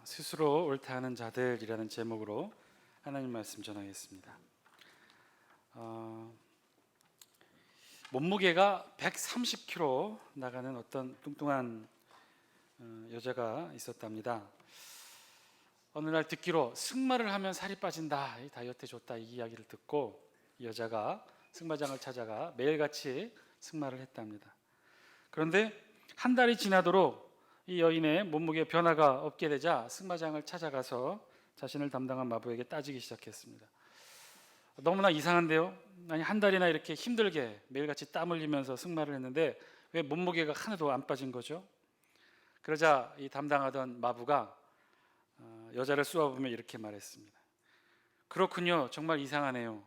스스로 옳다 하는 자들이라는 제목으로 하나님 말씀 전하겠습니다. 몸무게가 130kg 나가는 어떤 뚱뚱한 여자가 있었답니다. 어느 날 듣기로 승마를 하면 살이 빠진다, 다이어트에 좋다, 이 이야기를 듣고 이 여자가 승마장을 찾아가 매일같이 승마를 했답니다. 그런데 한 달이 지나도록 이 여인의 몸무게 변화가 없게 되자 승마장을 찾아가서 자신을 담당한 마부에게 따지기 시작했습니다. 너무나 이상한데요? 아니, 한 달이나 이렇게 힘들게 매일같이 땀 흘리면서 승마를 했는데 왜 몸무게가 하나도 안 빠진 거죠? 그러자 이 담당하던 마부가 여자를 쏘아보며 이렇게 말했습니다. 그렇군요. 정말 이상하네요.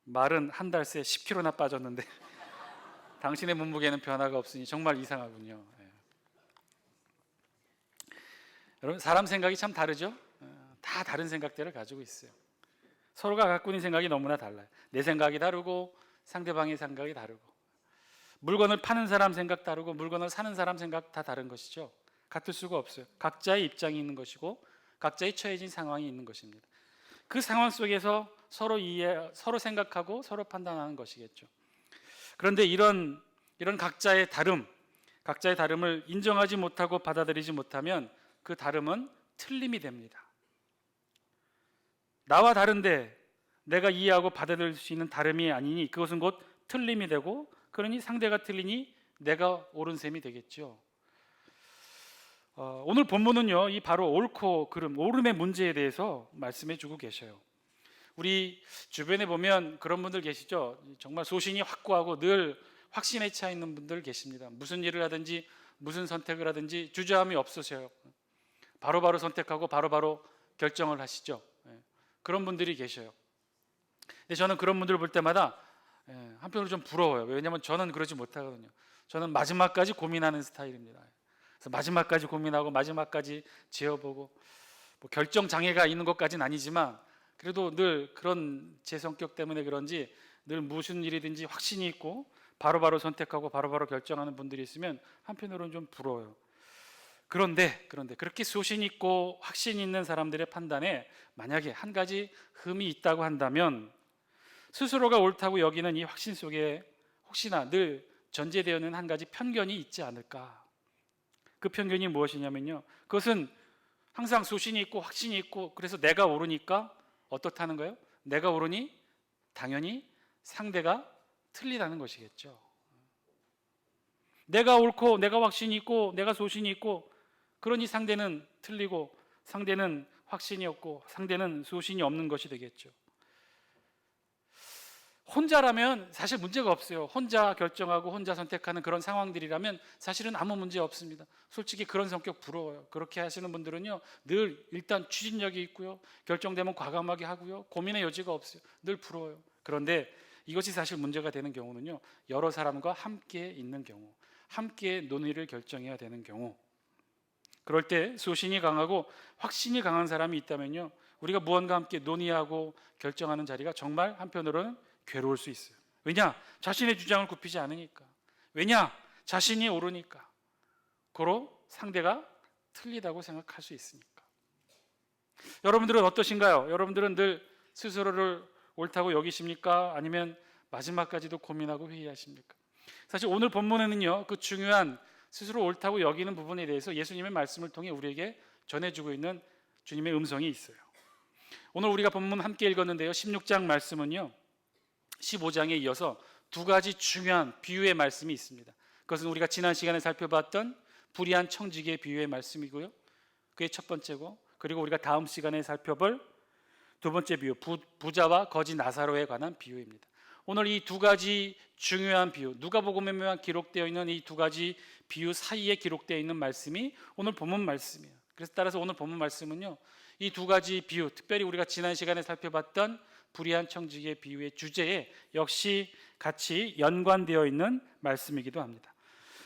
말은 한 달 새 10kg나 빠졌는데 당신의 몸무게는 변화가 없으니 정말 이상하군요. 여러분, 사람 생각이 참 다르죠? 다 다른 생각들을 가지고 있어요. 서로가 갖고 있는 생각이 너무나 달라요. 내 생각이 다르고 상대방의 생각이 다르고, 물건을 파는 사람 생각 다르고 물건을 사는 사람 생각 다 다른 것이죠. 같을 수가 없어요. 각자의 입장이 있는 것이고 각자의 처해진 상황이 있는 것입니다. 그 상황 속에서 서로 서로 생각하고 서로 판단하는 것이겠죠. 그런데 이런 각자의 다름을 인정하지 못하고 받아들이지 못하면 그 다름은 틀림이 됩니다. 나와 다른데 내가 이해하고 받아들일 수 있는 다름이 아니니 그것은 곧 틀림이 되고, 그러니 상대가 틀리니 내가 옳은 셈이 되겠죠. 오늘 본문은요, 이 바로 옳고 그름, 옳음의 문제에 대해서 말씀해 주고 계셔요. 우리 주변에 보면 그런 분들 계시죠. 정말 소신이 확고하고 늘 확신에 차 있는 분들 계십니다. 무슨 일을 하든지 무슨 선택을 하든지 주저함이 없으셔요. 바로바로 선택하고 바로바로 결정을 하시죠. 그런 분들이 계셔요. 근데 저는 그런 분들을 볼 때마다 한편으로 좀 부러워요. 왜냐하면 저는 그러지 못하거든요. 저는 마지막까지 고민하는 스타일입니다. 그래서 마지막까지 고민하고 마지막까지 지어보고, 뭐 결정 장애가 있는 것까지는 아니지만 그래도 늘 그런 제 성격 때문에 그런지 늘 무슨 일이든지 확신이 있고 바로바로 선택하고 바로바로 결정하는 분들이 있으면 한편으로는 좀 부러워요. 그런데 그렇게 소신 있고 확신 있는 사람들의 판단에 만약에 한 가지 흠이 있다고 한다면, 스스로가 옳다고 여기는 이 확신 속에 혹시나 늘 전제되어 있는 한 가지 편견이 있지 않을까. 그 편견이 무엇이냐면요, 그것은 항상 소신이 있고 확신이 있고 그래서 내가 옳으니까 어떻다는 거예요? 내가 옳으니 당연히 상대가 틀리다는 것이겠죠. 내가 옳고 내가 확신이 있고 내가 소신이 있고 그러니 상대는 틀리고 상대는 확신이 없고 상대는 소신이 없는 것이 되겠죠. 혼자라면 사실 문제가 없어요. 혼자 결정하고 혼자 선택하는 그런 상황들이라면 사실은 아무 문제 없습니다. 솔직히 그런 성격 부러워요. 그렇게 하시는 분들은요, 늘 일단 추진력이 있고요, 결정되면 과감하게 하고요, 고민의 여지가 없어요. 늘 부러워요. 그런데 이것이 사실 문제가 되는 경우는요, 여러 사람과 함께 있는 경우, 함께 논의를 결정해야 되는 경우, 그럴 때 소신이 강하고 확신이 강한 사람이 있다면요, 우리가 무언가 함께 논의하고 결정하는 자리가 정말 한편으로는 괴로울 수 있어요. 왜냐? 자신의 주장을 굽히지 않으니까. 왜냐? 자신이 옳으니까. 고로 상대가 틀리다고 생각할 수 있으니까. 여러분들은 어떠신가요? 여러분들은 늘 스스로를 옳다고 여기십니까? 아니면 마지막까지도 고민하고 회의하십니까? 사실 오늘 본문에는요, 그 중요한 스스로 옳다고 여기는 부분에 대해서 예수님의 말씀을 통해 우리에게 전해주고 있는 주님의 음성이 있어요. 오늘 우리가 본문 함께 읽었는데요, 16장 말씀은요, 15장에 이어서 두 가지 중요한 비유의 말씀이 있습니다. 그것은 우리가 지난 시간에 살펴봤던 불의한 청지기의 비유의 말씀이고요, 그게 첫 번째고, 그리고 우리가 다음 시간에 살펴볼 두 번째 비유, 부자와 거지 나사로에 관한 비유입니다. 오늘 이 두 가지 중요한 비유, 누가복음에만 기록되어 있는 이 두 가지 비유 사이에 기록되어 있는 말씀이 오늘 본문 말씀이에요. 그래서 따라서 오늘 본문 말씀은요, 이 두 가지 비유, 특별히 우리가 지난 시간에 살펴봤던 불의한 청지기의 비유의 주제에 역시 같이 연관되어 있는 말씀이기도 합니다.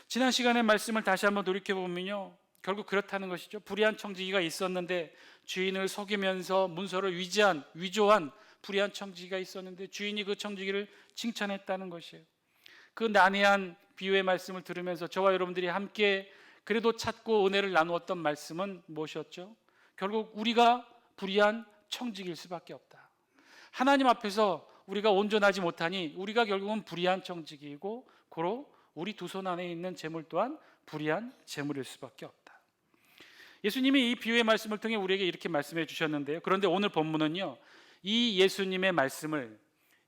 지난 시간의 말씀을 다시 한번 돌이켜보면요, 결국 그렇다는 것이죠. 불의한 청지기가 있었는데 주인을 속이면서 문서를 위조한 불의한 청지기가 있었는데 주인이 그 청지기를 칭찬했다는 것이에요. 그 난해한 비유의 말씀을 들으면서 저와 여러분들이 함께 그래도 찾고 은혜를 나누었던 말씀은 무엇이었죠? 결국 우리가 불의한 청직일 수밖에 없다. 하나님 앞에서 우리가 온전하지 못하니 우리가 결국은 불의한 청직이고 고로 우리 두 손 안에 있는 재물 또한 불의한 재물일 수밖에 없다. 예수님이 이 비유의 말씀을 통해 우리에게 이렇게 말씀해 주셨는데요. 그런데 오늘 본문은요, 이 예수님의 말씀을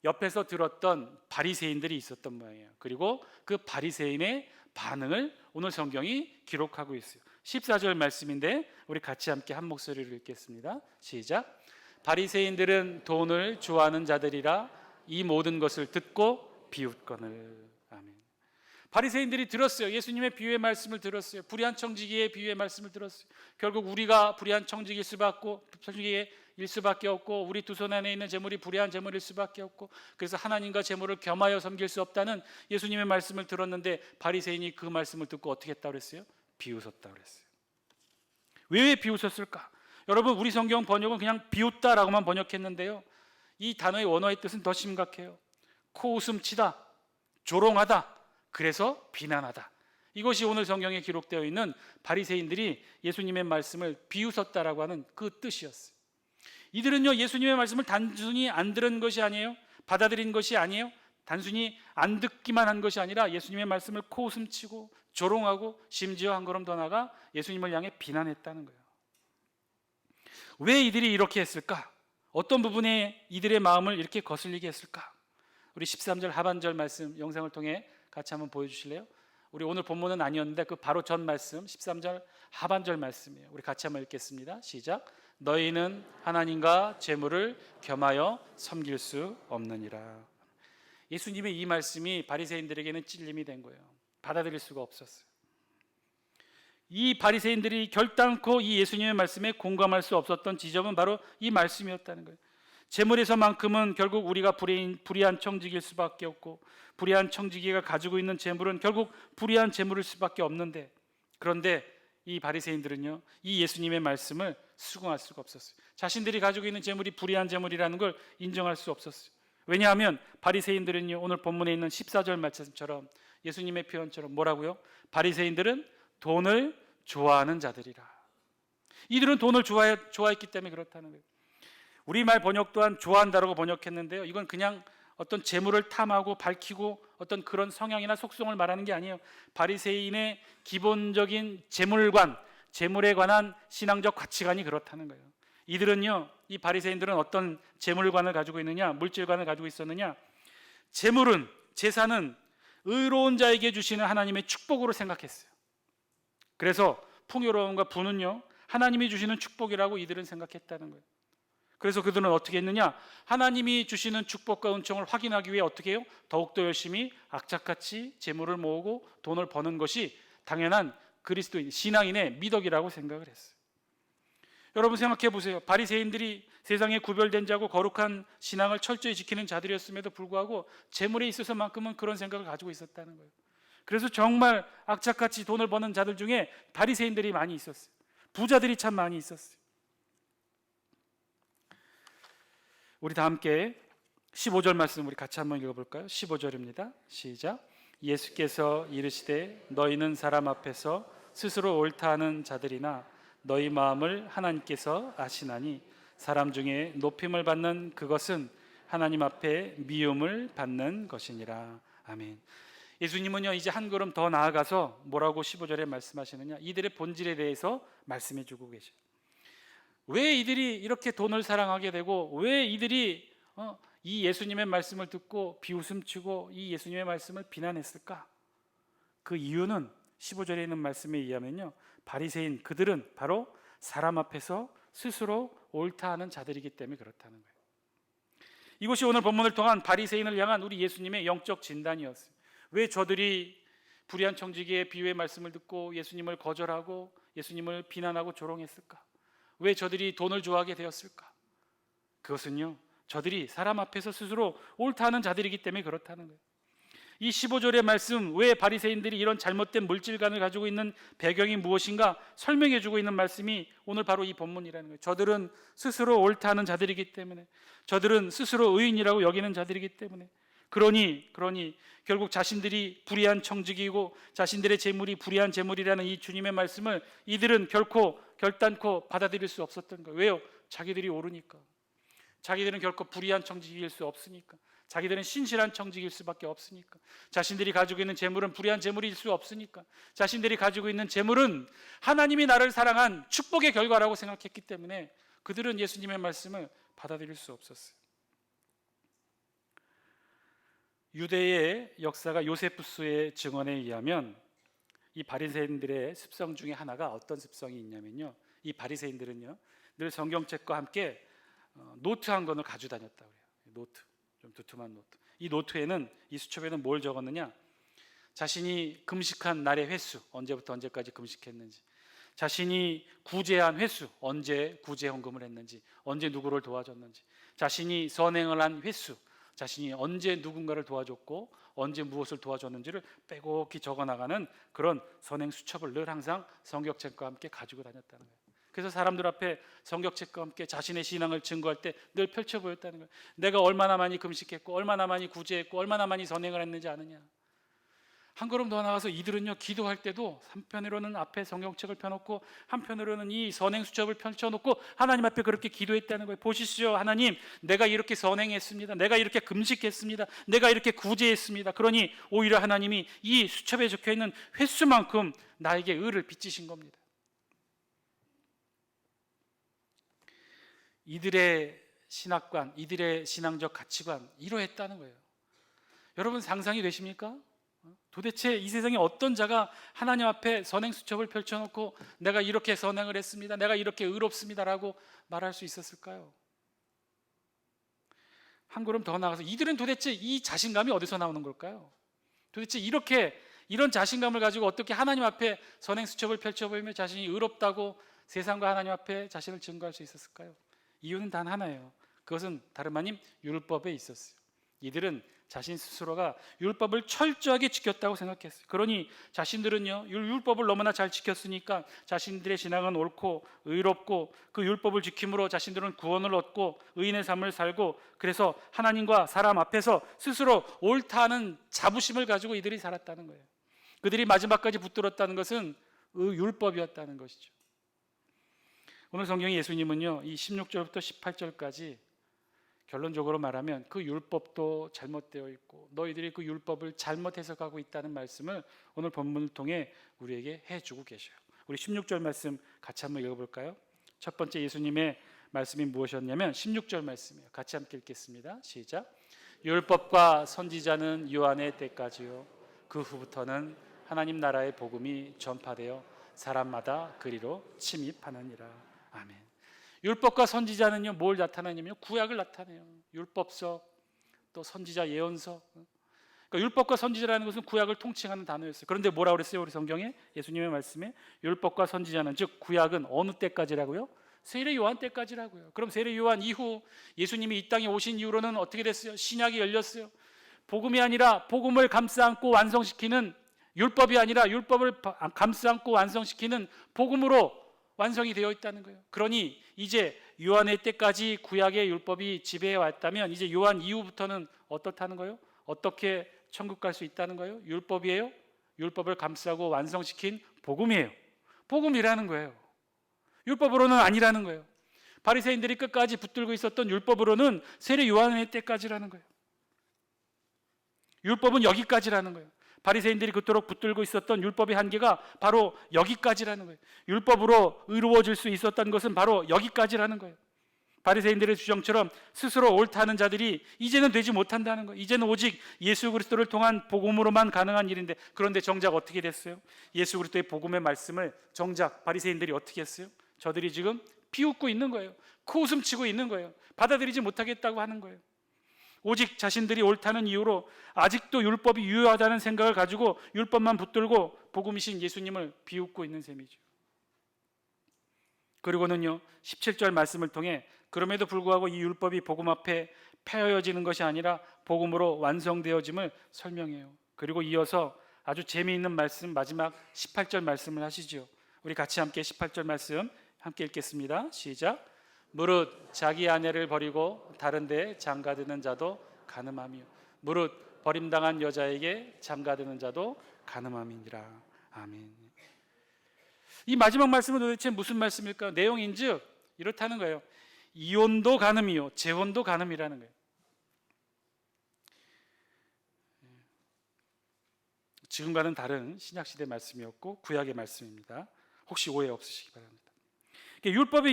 옆에서 들었던 바리새인들이 있었던 모양이에요. 그리고 그 바리새인의 반응을 오늘 성경이 기록하고 있어요. 14절 말씀인데 우리 같이 함께 한 목소리로 읽겠습니다. 시작. 바리새인들은 돈을 좋아하는 자들이라 이 모든 것을 듣고 비웃거늘. 아멘. 바리새인들이 들었어요. 예수님의 비유의 말씀을 들었어요. 불의한 청지기의 비유의 말씀을 들었어요. 결국 우리가 불의한 청지기일 수밖에 없고 우리 두 손 안에 있는 재물이 불의한 재물일 수밖에 없고 그래서 하나님과 재물을 겸하여 섬길 수 없다는 예수님의 말씀을 들었는데 바리새인이 그 말씀을 듣고 어떻게 했다고 그랬어요? 비웃었다고 그랬어요. 왜 비웃었을까? 여러분, 우리 성경 번역은 그냥 비웃다라고만 번역했는데요, 이 단어의 원어의 뜻은 더 심각해요. 코웃음 치다, 조롱하다, 그래서 비난하다. 이것이 오늘 성경에 기록되어 있는 바리새인들이 예수님의 말씀을 비웃었다라고 하는 그 뜻이었어요. 이들은요, 예수님의 말씀을 단순히 안 들은 것이 아니에요. 받아들인 것이 아니에요. 단순히 안 듣기만 한 것이 아니라 예수님의 말씀을 코웃음치고 조롱하고 심지어 한 걸음 더 나아가 예수님을 향해 비난했다는 거예요. 왜 이들이 이렇게 했을까? 어떤 부분에 이들의 마음을 이렇게 거슬리게 했을까? 우리 13절 하반절 말씀 영상을 통해 같이 한번 보여주실래요? 우리 오늘 본문은 아니었는데 그 바로 전 말씀 13절 하반절 말씀이에요. 우리 같이 한번 읽겠습니다. 시작. 너희는 하나님과 재물을 겸하여 섬길 수 없느니라. 예수님의 이 말씀이 바리새인들에게는 찔림이 된 거예요. 받아들일 수가 없었어요. 이 바리새인들이 결단코 이 예수님의 말씀에 공감할 수 없었던 지점은 바로 이 말씀이었다는 거예요. 재물에서만큼은 결국 우리가 불의한 청지기일 수밖에 없고 불의한 청지기가 가지고 있는 재물은 결국 불의한 재물일 수밖에 없는데, 그런데 이 바리새인들은요, 이 예수님의 말씀을 수긍할 수가 없었어요. 자신들이 가지고 있는 재물이 불의한 재물이라는 걸 인정할 수 없었어요. 왜냐하면 바리새인들은요, 오늘 본문에 있는 14절 말씀처럼 예수님의 표현처럼 뭐라고요? 바리새인들은 돈을 좋아하는 자들이라. 이들은 돈을 좋아했기 때문에 그렇다는 거예요. 우리말 번역 또한 좋아한다라고 번역했는데요, 이건 그냥 어떤 재물을 탐하고 밝히고 어떤 그런 성향이나 속성을 말하는 게 아니에요. 바리새인의 기본적인 재물관, 재물에 관한 신앙적 가치관이 그렇다는 거예요. 이들은요, 이 바리새인들은 어떤 재물관을 가지고 있느냐, 물질관을 가지고 있었느냐, 재물은, 재산은 의로운 자에게 주시는 하나님의 축복으로 생각했어요. 그래서 풍요로움과 부는요, 하나님이 주시는 축복이라고 이들은 생각했다는 거예요. 그래서 그들은 어떻게 했느냐, 하나님이 주시는 축복과 은총을 확인하기 위해 어떻게 해요? 더욱더 열심히 악착같이 재물을 모으고 돈을 버는 것이 당연한 그리스도인, 신앙인의 미덕이라고 생각을 했어요. 여러분 생각해 보세요. 바리새인들이 세상에 구별된 자고 거룩한 신앙을 철저히 지키는 자들이었음에도 불구하고 재물에 있어서만큼은 그런 생각을 가지고 있었다는 거예요. 그래서 정말 악착같이 돈을 버는 자들 중에 바리새인들이 많이 있었어요. 부자들이 참 많이 있었어요. 우리 다 함께 15절 말씀 우리 같이 한번 읽어볼까요? 15절입니다. 시작. 예수께서 이르시되 너희는 사람 앞에서 스스로 옳다 하는 자들이나 너희 마음을 하나님께서 아시나니 사람 중에 높임을 받는 그것은 하나님 앞에 미움을 받는 것이니라. 아멘. 예수님은요, 이제 한 걸음 더 나아가서 뭐라고 15절에 말씀하시느냐, 이들의 본질에 대해서 말씀해 주고 계셔요. 왜 이들이 이렇게 돈을 사랑하게 되고 왜 이들이 이 예수님의 말씀을 듣고 비웃음치고 이 예수님의 말씀을 비난했을까? 그 이유는 15절에 있는 말씀에 의하면요, 바리새인 그들은 바로 사람 앞에서 스스로 옳다 하는 자들이기 때문에 그렇다는 거예요. 이것이 오늘 본문을 통한 바리새인을 향한 우리 예수님의 영적 진단이었어요. 왜 저들이 불의한 청지기의 비유의 말씀을 듣고 예수님을 거절하고 예수님을 비난하고 조롱했을까? 왜 저들이 돈을 좋아하게 되었을까? 그것은요, 저들이 사람 앞에서 스스로 옳다 하는 자들이기 때문에 그렇다는 거예요. 이 15절의 말씀, 왜 바리새인들이 이런 잘못된 물질관을 가지고 있는 배경이 무엇인가 설명해 주고 있는 말씀이 오늘 바로 이 본문이라는 거예요. 저들은 스스로 옳다 하는 자들이기 때문에, 저들은 스스로 의인이라고 여기는 자들이기 때문에, 그러니 결국 자신들이 불의한 청지기이고 자신들의 재물이 불의한 재물이라는 이 주님의 말씀을 이들은 결코 결단코 받아들일 수 없었던 거예요. 왜요? 자기들이 옳으니까. 자기들은 결코 불의한 청지기일 수 없으니까. 자기들은 신실한 청지기일 수밖에 없으니까. 자신들이 가지고 있는 재물은 불의한 재물일 수 없으니까. 자신들이 가지고 있는 재물은 하나님이 나를 사랑한 축복의 결과라고 생각했기 때문에 그들은 예수님의 말씀을 받아들일 수 없었어요. 유대의 역사가 요세푸스의 증언에 의하면 이 바리새인들의 습성 중에 하나가 어떤 습성이 있냐면요, 이 바리새인들은요 늘 성경책과 함께 노트 한 권을 가지고 다녔다고 해요. 노트, 좀 두툼한 노트. 이 노트에는, 이 수첩에는 뭘 적었느냐, 자신이 금식한 날의 횟수, 언제부터 언제까지 금식했는지, 자신이 구제한 횟수, 언제 구제 헌금을 했는지, 언제 누구를 도와줬는지, 자신이 선행을 한 횟수, 자신이 언제 누군가를 도와줬고 언제 무엇을 도와줬는지를 빼곡히 적어나가는 그런 선행 수첩을 늘 항상 성경책과 함께 가지고 다녔다는 거예요. 그래서 사람들 앞에 성경책과 함께 자신의 신앙을 증거할 때 늘 펼쳐 보였다는 거예요. 내가 얼마나 많이 금식했고 얼마나 많이 구제했고 얼마나 많이 선행을 했는지 아느냐. 한 걸음 더 나가서 이들은요, 기도할 때도 한편으로는 앞에 성경책을 펴놓고 한편으로는 이 선행 수첩을 펼쳐놓고 하나님 앞에 그렇게 기도했다는 거예요. 보시죠, 하나님, 내가 이렇게 선행했습니다. 내가 이렇게 금식했습니다. 내가 이렇게 구제했습니다. 그러니 오히려 하나님이 이 수첩에 적혀있는 횟수만큼 나에게 의를 빚으신 겁니다. 이들의 신학관, 이들의 신앙적 가치관, 이러했다는 거예요. 여러분 상상이 되십니까? 도대체 이 세상에 어떤 자가 하나님 앞에 선행수첩을 펼쳐놓고 내가 이렇게 선행을 했습니다, 내가 이렇게 의롭습니다 라고 말할 수 있었을까요? 한 걸음 더 나가서 이들은 도대체 이 자신감이 어디서 나오는 걸까요? 도대체 이런 자신감을 가지고 어떻게 하나님 앞에 선행수첩을 펼쳐보이며 자신이 의롭다고 세상과 하나님 앞에 자신을 증거할 수 있었을까요? 이유는 단 하나예요. 그것은 다름 아닌 율법에 있었어요. 이들은 자신 스스로가 율법을 철저하게 지켰다고 생각했어요. 그러니 자신들은요, 율법을 너무나 잘 지켰으니까 자신들의 신앙은 옳고 의롭고 그 율법을 지킴으로 자신들은 구원을 얻고 의인의 삶을 살고, 그래서 하나님과 사람 앞에서 스스로 옳다는 자부심을 가지고 이들이 살았다는 거예요. 그들이 마지막까지 붙들었다는 것은 율법이었다는 것이죠. 오늘 성경의 예수님은요, 이 16절부터 18절까지 결론적으로 말하면 그 율법도 잘못되어 있고 너희들이 그 율법을 잘못 해석하고 있다는 말씀을 오늘 본문을 통해 우리에게 해주고 계셔요. 우리 16절 말씀 같이 한번 읽어볼까요? 첫 번째 예수님의 말씀이 무엇이었냐면 16절 말씀이에요. 같이 함께 읽겠습니다. 시작. 율법과 선지자는 요한의 때까지요, 그 후부터는 하나님 나라의 복음이 전파되어 사람마다 그리로 침입하느니라. 아멘. 율법과 선지자는요, 뭘 나타내냐면 구약을 나타내요. 율법서, 또 선지자 예언서. 그러니까 율법과 선지자라는 것은 구약을 통칭하는 단어였어요. 그런데 뭐라고 그랬어요? 우리 성경에, 예수님의 말씀에 율법과 선지자는, 즉 구약은 어느 때까지라고요? 세례 요한 때까지라고요. 그럼 세례 요한 이후 예수님이 이 땅에 오신 이후로는 어떻게 됐어요? 신약이 열렸어요. 복음이 아니라 복음을 감싸 안고 완성시키는, 율법이 아니라 율법을 감싸 안고 완성시키는 복음으로 완성이 되어 있다는 거예요. 그러니 이제 요한의 때까지 구약의 율법이 지배해 왔다면 이제 요한 이후부터는 어떻다는 거예요? 어떻게 천국 갈 수 있다는 거예요? 율법이에요? 율법을 감싸고 완성시킨 복음이에요. 복음이라는 거예요. 율법으로는 아니라는 거예요. 바리새인들이 끝까지 붙들고 있었던 율법으로는 세례 요한의 때까지라는 거예요. 율법은 여기까지라는 거예요. 바리새인들이 그토록 붙들고 있었던 율법의 한계가 바로 여기까지라는 거예요. 율법으로 의로워질 수 있었던 것은 바로 여기까지라는 거예요. 바리새인들의 주장처럼 스스로 옳다는 자들이 이제는 되지 못한다는 거예요. 이제는 오직 예수 그리스도를 통한 복음으로만 가능한 일인데, 그런데 정작 어떻게 됐어요? 예수 그리스도의 복음의 말씀을 정작 바리새인들이 어떻게 했어요? 저들이 지금 비웃고 있는 거예요. 코웃음치고 있는 거예요. 받아들이지 못하겠다고 하는 거예요. 오직 자신들이 옳다는 이유로 아직도 율법이 유효하다는 생각을 가지고 율법만 붙들고 복음이신 예수님을 비웃고 있는 셈이죠. 그리고는요, 17절 말씀을 통해 그럼에도 불구하고 이 율법이 복음 앞에 폐허해지는 것이 아니라 복음으로 완성되어짐을 설명해요. 그리고 이어서 아주 재미있는 말씀, 마지막 18절 말씀을 하시죠. 우리 같이 함께 18절 말씀 함께 읽겠습니다. 시작. 무릇 자기 아내를 버리고 다른 데에 장가드는 자도 간음함이요, 무릇 버림당한 여자에게 장가드는 자도 간음함이니라. 아멘. 이 마지막 말씀은 도대체 무슨 말씀일까? 내용인즉 이렇다는 거예요. 이혼도 간음이요 재혼도 간음이라는 거예요. 지금과는 다른 신약시대 말씀이었고 구약의 말씀입니다. 혹시 오해 없으시기 바랍니다. 율법에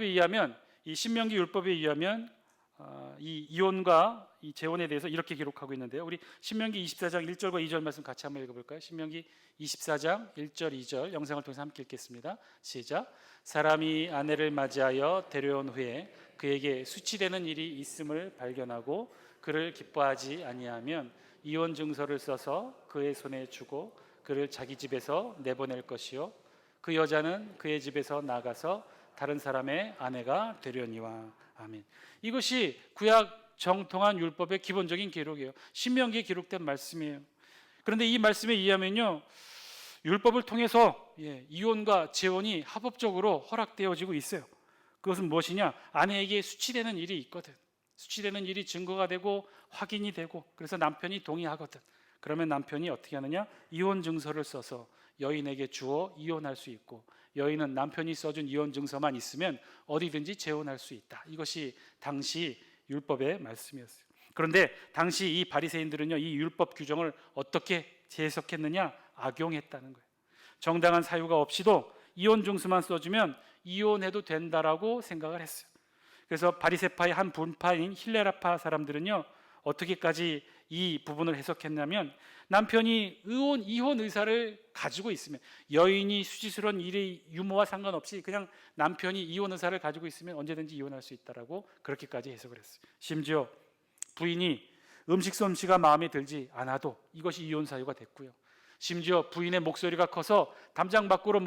의하면 이 신명기 율법에 의하면 이 이혼과 이 재혼에 대해서 이렇게 기록하고 있는데요. 우리 신명기 24장 1절과 2절 말씀 같이 한번 읽어볼까요? 신명기 24장 1절 2절 영상을 통해서 함께 읽겠습니다. 시작. 사람이 아내를 맞이하여 데려온 후에 그에게 수치되는 일이 있음을 발견하고 그를 기뻐하지 아니하면 이혼 증서를 써서 그의 손에 주고 그를 자기 집에서 내보낼 것이요 그 여자는 그의 집에서 나가서 다른 사람의 아내가 되려니와. 아멘. 이것이 구약 정통한 율법의 기본적인 기록이에요. 신명기에 기록된 말씀이에요. 그런데 이 말씀에 의하면요, 율법을 통해서 이혼과 재혼이 합법적으로 허락되어지고 있어요. 그것은 무엇이냐? 아내에게 수치되는 일이 있거든. 수치되는 일이 증거가 되고 확인이 되고 그래서 남편이 동의하거든. 그러면 남편이 어떻게 하느냐? 이혼 증서를 써서 여인에게 주어 이혼할 수 있고 여인은 남편이 써준 이혼 증서만 있으면 어디든지 재혼할 수 있다. 이것이 당시 율법의 말씀이었어요. 그런데 당시 이 바리새인들은요, 이 율법 규정을 어떻게 해석했느냐? 악용했다는 거예요. 정당한 사유가 없이도 이혼 증서만 써주면 이혼해도 된다라고 생각을 했어요. 그래서 바리새파의 한 분파인 힐레라파 사람들은요, 어떻게까지 이 부분을 해석했냐면 남편이 이혼 의사를 가지고 있으면, 여인이 수치스러운 일의 유무와 상관없이 그냥 남편이 이혼 의사를 가지고 있으면 언제든지 이혼할 수 있다라고 그렇게까지 해석을 했어요. 심지어 부인이 음식 솜씨가 마음에 들지 않아도 이것이 이혼 사유가 됐고요. 심지어 부인의 목소리가 커서 담장 밖으로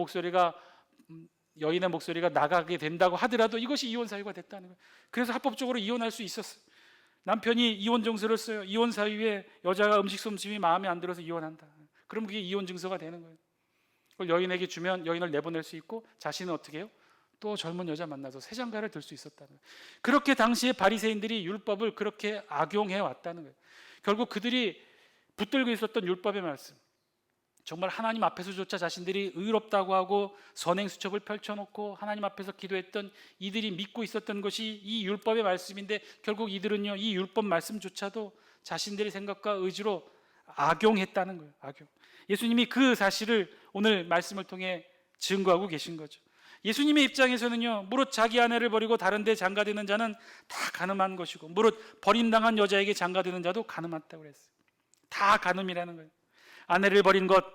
여인의 목소리가 나가게 된다고 하더라도 이것이 이혼 사유가 됐다는 거예요. 그래서 합법적으로 이혼할 수 있었어요. 남편이 이혼 증서를 써요. 이혼 사유에 여자가 음식 솜씨이 마음에 안 들어서 이혼한다. 그럼 그게 이혼 증서가 되는 거예요. 그걸 여인에게 주면 여인을 내보낼 수 있고 자신은 어떻게 해요? 또 젊은 여자 만나서 새 장가를 들 수 있었다는 거예요. 그렇게 당시에 바리새인들이 율법을 그렇게 악용해 왔다는 거예요. 결국 그들이 붙들고 있었던 율법의 말씀, 정말 하나님 앞에서조차 자신들이 의롭다고 하고 선행수첩을 펼쳐놓고 하나님 앞에서 기도했던 이들이 믿고 있었던 것이 이 율법의 말씀인데 결국 이들은요, 이 율법 말씀조차도 자신들의 생각과 의지로 악용했다는 거예요. 악용. 예수님이 그 사실을 오늘 말씀을 통해 증거하고 계신 거죠. 예수님의 입장에서는요, 무릇 자기 아내를 버리고 다른 데 장가드는 자는 다 간음한 것이고 무릇 버림당한 여자에게 장가드는 자도 간음했다고 그랬어요. 다 간음이라는 거예요. 아내를 버린 것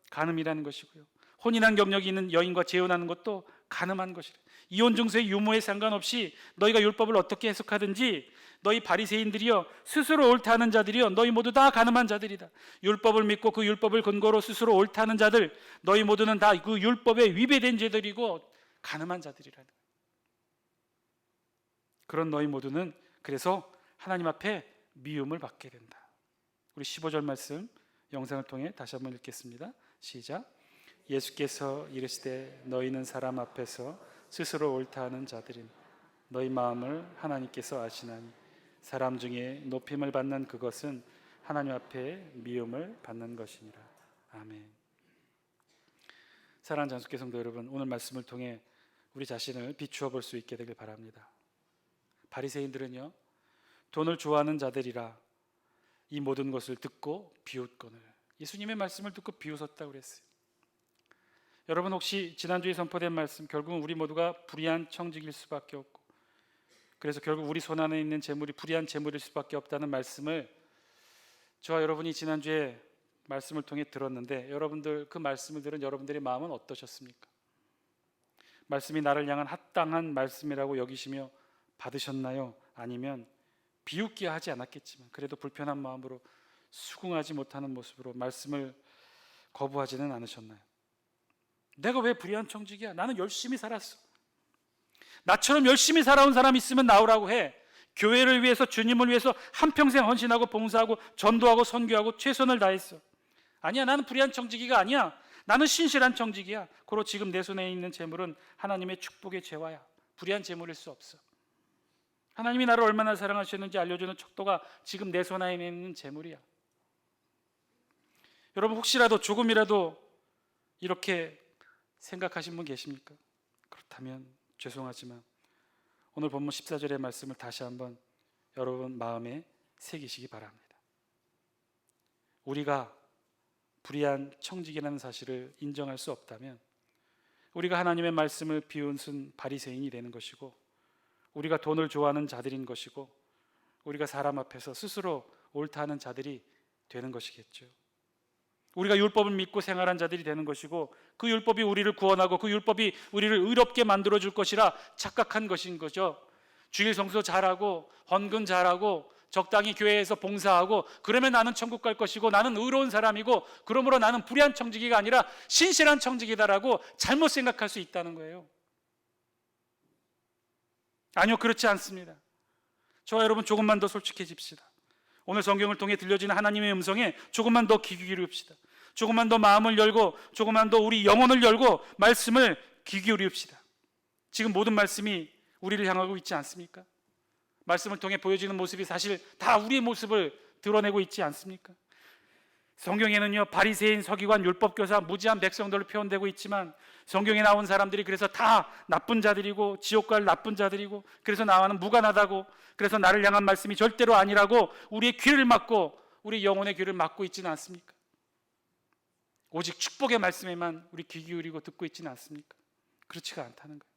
간음이라는 것이고요, 혼인한 경력이 있는 여인과 재혼하는 것도 간음한 것이래. 이혼 증서의 유무에 상관없이 너희가 율법을 어떻게 해석하든지 너희 바리새인들이여, 스스로 옳다 하는 자들이여, 너희 모두 다 간음한 자들이다. 율법을 믿고 그 율법을 근거로 스스로 옳다 하는 자들, 너희 모두는 다 그 율법에 위배된 자들이고 간음한 자들이라는 거예요. 그런 너희 모두는 그래서 하나님 앞에 미움을 받게 된다. 우리 15절 말씀 영상을 통해 다시 한번 읽겠습니다. 시작. 예수께서 이르시되 너희는 사람 앞에서 스스로 옳다 하는 자들인 너희 마음을 하나님께서 아시나니 사람 중에 높임을 받는 그것은 하나님 앞에 미움을 받는 것이니라. 아멘. 사랑하는 장숙회 성도 여러분, 오늘 말씀을 통해 우리 자신을 비추어 볼 수 있게 되길 바랍니다. 바리새인들은요, 돈을 좋아하는 자들이라 이 모든 것을 듣고 비웃거늘. 예수님의 말씀을 듣고 비웃었다고 그랬어요. 여러분, 혹시 지난주에 선포된 말씀, 결국은 우리 모두가 불의한 청직일 수밖에 없고 그래서 결국 우리 손 안에 있는 재물이 불의한 재물일 수밖에 없다는 말씀을 저와 여러분이 지난주에 말씀을 통해 들었는데, 여러분들 그 말씀을 들은 여러분들의 마음은 어떠셨습니까? 말씀이 나를 향한 합당한 말씀이라고 여기시며 받으셨나요? 아니면 비웃게 하지 않았겠지만 그래도 불편한 마음으로 수긍하지 못하는 모습으로 말씀을 거부하지는 않으셨나요? 내가 왜 불의한 청직이야? 나는 열심히 살았어. 나처럼 열심히 살아온 사람 있으면 나오라고 해. 교회를 위해서, 주님을 위해서 한평생 헌신하고 봉사하고 전도하고 선교하고 최선을 다했어. 아니야, 나는 불의한 청지기가 아니야. 나는 신실한 청지기야. 고로 지금 내 손에 있는 재물은 하나님의 축복의 재화야. 불의한 재물일 수 없어. 하나님이 나를 얼마나 사랑하셨는지 알려주는 척도가 지금 내 손 안에 있는 재물이야. 여러분, 혹시라도 조금이라도 이렇게 생각하신 분 계십니까? 그렇다면 죄송하지만 오늘 본문 14절의 말씀을 다시 한번 여러분 마음에 새기시기 바랍니다. 우리가 불의한 청직이라는 사실을 인정할 수 없다면 우리가 하나님의 말씀을 비웃은 바리새인이 되는 것이고, 우리가 돈을 좋아하는 자들인 것이고, 우리가 사람 앞에서 스스로 옳다 하는 자들이 되는 것이겠죠. 우리가 율법을 믿고 생활한 자들이 되는 것이고, 그 율법이 우리를 구원하고 그 율법이 우리를 의롭게 만들어줄 것이라 착각한 것인 거죠. 주일 성수 잘하고 헌금 잘하고 적당히 교회에서 봉사하고 그러면 나는 천국 갈 것이고 나는 의로운 사람이고 그러므로 나는 불의한 청지기가 아니라 신실한 청지기다라고 잘못 생각할 수 있다는 거예요. 아니요, 그렇지 않습니다. 저와 여러분 조금만 더 솔직해집시다. 오늘 성경을 통해 들려지는 하나님의 음성에 조금만 더 귀 기울입시다. 조금만 더 마음을 열고 조금만 더 우리 영혼을 열고 말씀을 귀 기울입시다. 지금 모든 말씀이 우리를 향하고 있지 않습니까? 말씀을 통해 보여지는 모습이 사실 다 우리의 모습을 드러내고 있지 않습니까? 성경에는요, 바리새인, 서기관, 율법교사, 무지한 백성들로 표현되고 있지만 성경에 나온 사람들이 그래서 다 나쁜 자들이고 지옥 갈 나쁜 자들이고 그래서 나와는 무관하다고, 그래서 나를 향한 말씀이 절대로 아니라고 우리의 귀를 막고 우리 영혼의 귀를 막고 있지는 않습니까? 오직 축복의 말씀에만 우리 귀 기울이고 듣고 있지는 않습니까? 그렇지가 않다는 거예요.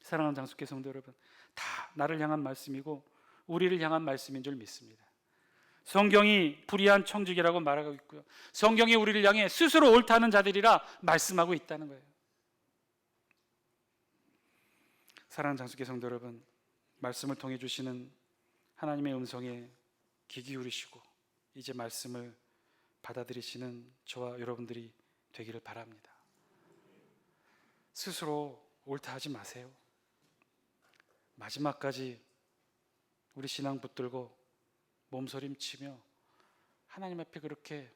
사랑하는 장수교 성도 여러분, 다 나를 향한 말씀이고 우리를 향한 말씀인 줄 믿습니다. 성경이 불의한 청지기라고 말하고 있고요, 성경이 우리를 향해 스스로 옳다는 자들이라 말씀하고 있다는 거예요. 사랑하는 장수교 성도 여러분, 말씀을 통해 주시는 하나님의 음성에 귀 기울이시고 이제 말씀을 받아들이시는 저와 여러분들이 되기를 바랍니다. 스스로 옳다 하지 마세요. 마지막까지 우리 신앙 붙들고 몸서림치며 하나님 앞에 그렇게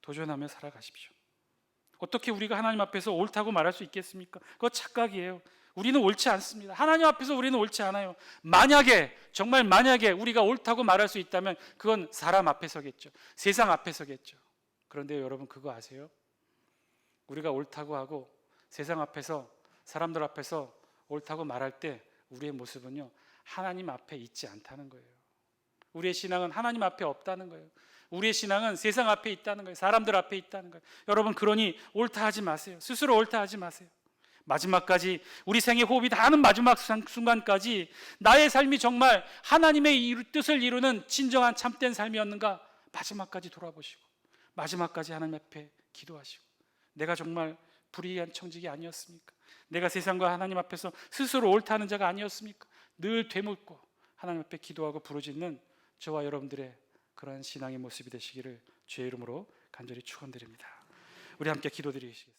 도전하며 살아가십시오. 어떻게 우리가 하나님 앞에서 옳다고 말할 수 있겠습니까? 그거 착각이에요. 우리는 옳지 않습니다. 하나님 앞에서 우리는 옳지 않아요. 만약에, 정말 만약에 우리가 옳다고 말할 수 있다면 그건 사람 앞에서겠죠. 세상 앞에서겠죠. 그런데 여러분 그거 아세요? 우리가 옳다고 하고 세상 앞에서, 사람들 앞에서 옳다고 말할 때 우리의 모습은요, 하나님 앞에 있지 않다는 거예요. 우리의 신앙은 하나님 앞에 없다는 거예요. 우리의 신앙은 세상 앞에 있다는 거예요. 사람들 앞에 있다는 거예요. 여러분 그러니 옳다 하지 마세요. 스스로 옳다 하지 마세요. 마지막까지, 우리 생의 호흡이 닿는 마지막 순간까지 나의 삶이 정말 하나님의 뜻을 이루는 진정한 참된 삶이었는가 마지막까지 돌아보시고 마지막까지 하나님 앞에 기도하시고, 내가 정말 불의한 청직이 아니었습니까? 내가 세상과 하나님 앞에서 스스로 옳다 하는 자가 아니었습니까? 늘 되묻고 하나님 앞에 기도하고 부르짖는 저와 여러분들의 그러한 신앙의 모습이 되시기를 주의 이름으로 간절히 축원드립니다. 우리 함께 기도드리겠습니다.